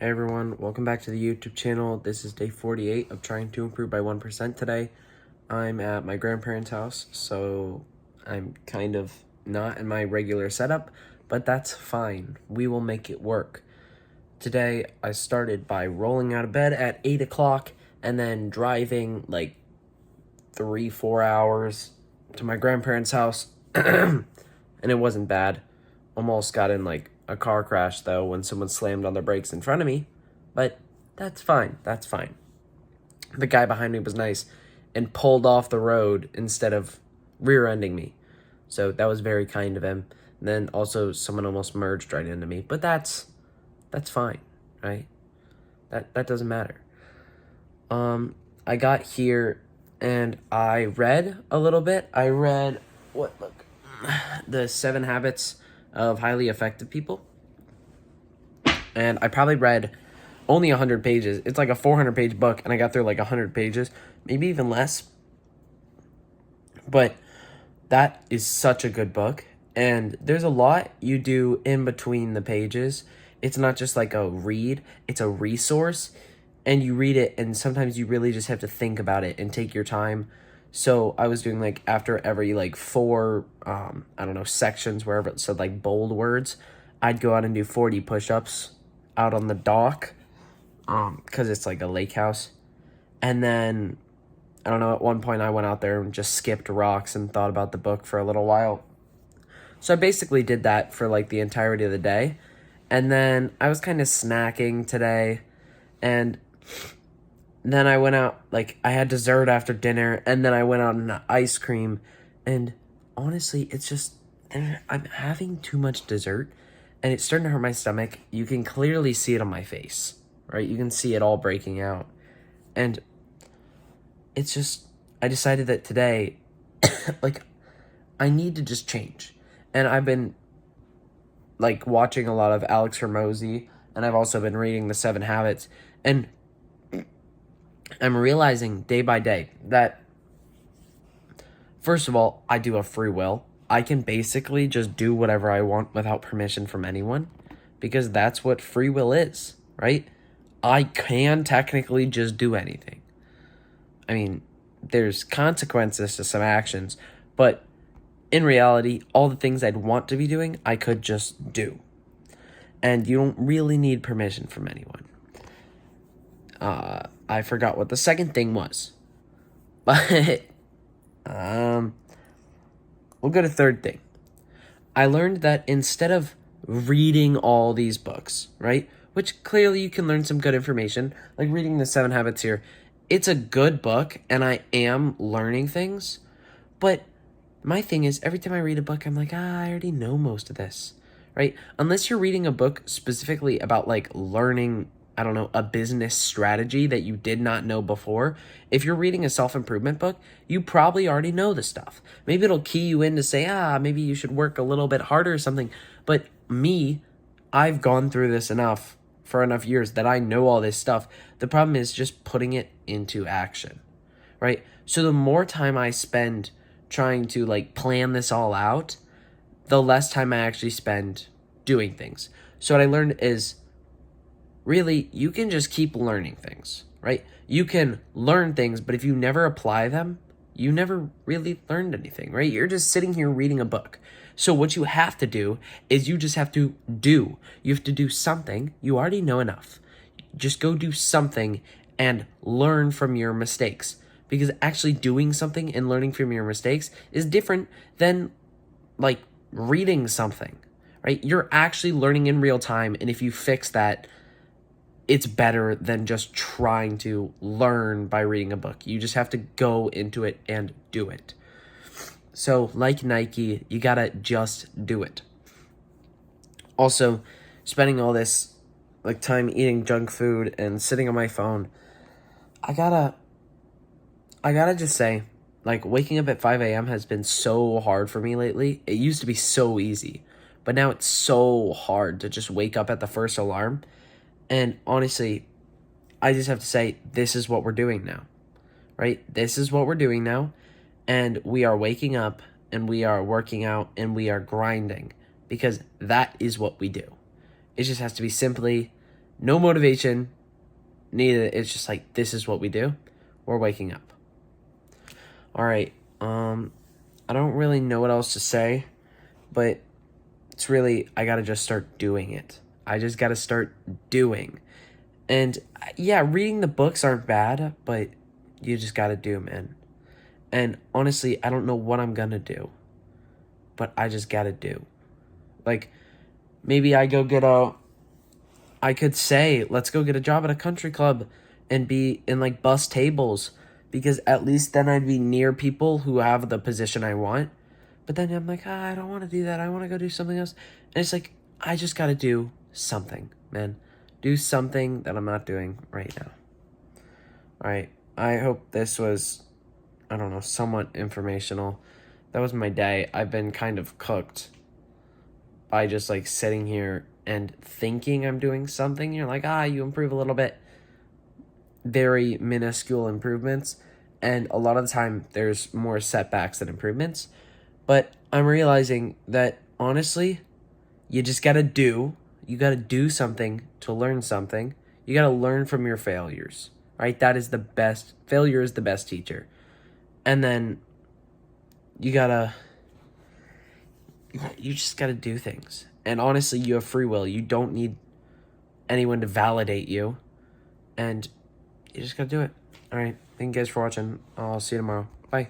Hey everyone, welcome back to the YouTube channel. This is day 48 of trying to improve by 1% today. I'm at my grandparents' house, so I'm kind of not in my regular setup, but that's fine. We will make it work. Today, I started by rolling out of bed at 8 o'clock and then driving like 3-4 hours to my grandparents' house, and it wasn't bad. Almost got in like a car crash though when someone slammed on their brakes in front of me, but that's fine. That's fine. The guy behind me was nice and pulled off the road instead of rear-ending me. So that was very kind of him. And then also someone almost merged right into me, but that's fine, right? That doesn't matter. I got here and I read a little bit. I read the 7 Habits of Highly Effective People. And I probably read only 100 pages. It's like a 400-page book, and I got through like 100 pages, maybe even less. But that is such a good book, and there's a lot you do in between the pages. It's not just like a read, it's a resource, and you read it, and sometimes you really just have to think about it and take your time. So I was doing like after every like 4, sections, wherever it said like bold words, I'd go out and do 40 push-ups out on the dock, because it's like a lake house. And then, I don't know, at one point I went out there and just skipped rocks and thought about the book for a little while. So I basically did that for like the entirety of the day. And then I was kind of snacking today, and then I went out, like I had dessert after dinner, and then I went out on ice cream. And honestly, it's just, I'm having too much dessert, and it's starting to hurt my stomach. You can clearly see it on my face, right? You can see it all breaking out. And it's just, I decided that today, like, I need to just change. And I've been, like, watching a lot of Alex Hormozy, and I've also been reading The 7 Habits. And I'm realizing day by day that, first of all, I do have free will. I can basically just do whatever I want without permission from anyone, because that's what free will is, right? I can technically just do anything. I mean, there's consequences to some actions, but in reality, all the things I'd want to be doing, I could just do. And you don't really need permission from anyone. I forgot what the second thing was. But, we'll go to third thing. I learned that instead of reading all these books, right, which clearly you can learn some good information, like reading the 7 Habits here, it's a good book, and I am learning things, but my thing is, every time I read a book, I'm like, I already know most of this, right? Unless you're reading a book specifically about, like, learning, I don't know, a business strategy that you did not know before. If you're reading a self-improvement book, you probably already know the stuff. Maybe it'll key you in to say, maybe you should work a little bit harder or something. But me, I've gone through this enough for enough years that I know all this stuff. The problem is just putting it into action, right? So the more time I spend trying to like plan this all out, the less time I actually spend doing things. So what I learned is, really, you can just keep learning things, right? You can learn things, but if you never apply them, you never really learned anything, right? You're just sitting here reading a book. So what you have to do is you just have to do. You have to do something. You already know enough. Just go do something and learn from your mistakes. Because actually doing something and learning from your mistakes is different than, like, reading something, right? You're actually learning in real time, and if you fix that, it's better than just trying to learn by reading a book. You just have to go into it and do it. So, like Nike, you gotta just do it. Also, spending all this like time eating junk food and sitting on my phone, I gotta just say, like, waking up at 5 a.m. has been so hard for me lately. It used to be so easy, but now it's so hard to just wake up at the first alarm. And honestly, I just have to say, this is what we're doing now, right? This is what we're doing now, and we are waking up, and we are working out, and we are grinding, because that is what we do. It just has to be simply No motivation. Neither. It's just like, this is what we do. We're waking up. All right. I don't really know what else to say, but it's really, I gotta just start doing it. I just gotta start doing. And yeah, reading the books aren't bad, but you just gotta do, man. And honestly, I don't know what I'm gonna do, but I just gotta do. Like, maybe I could say, let's go get a job at a country club and be in like bus tables, because at least then I'd be near people who have the position I want. But then I'm like, I don't want to do that. I want to go do something else. And it's like, I just got to do something, man. Do something that I'm not doing right now. All right. I hope this was, I don't know, somewhat informational. That was my day. I've been kind of cooked by just like sitting here and thinking I'm doing something. You're like, you improve a little bit. Very minuscule improvements. And a lot of the time, there's more setbacks than improvements. But I'm realizing that, honestly, you just got to do. You got to do something to learn something. You got to learn from your failures, right? That is the best. Failure is the best teacher. And then you just got to do things. And honestly, you have free will. You don't need anyone to validate you. And you just got to do it. All right. Thank you guys for watching. I'll see you tomorrow. Bye.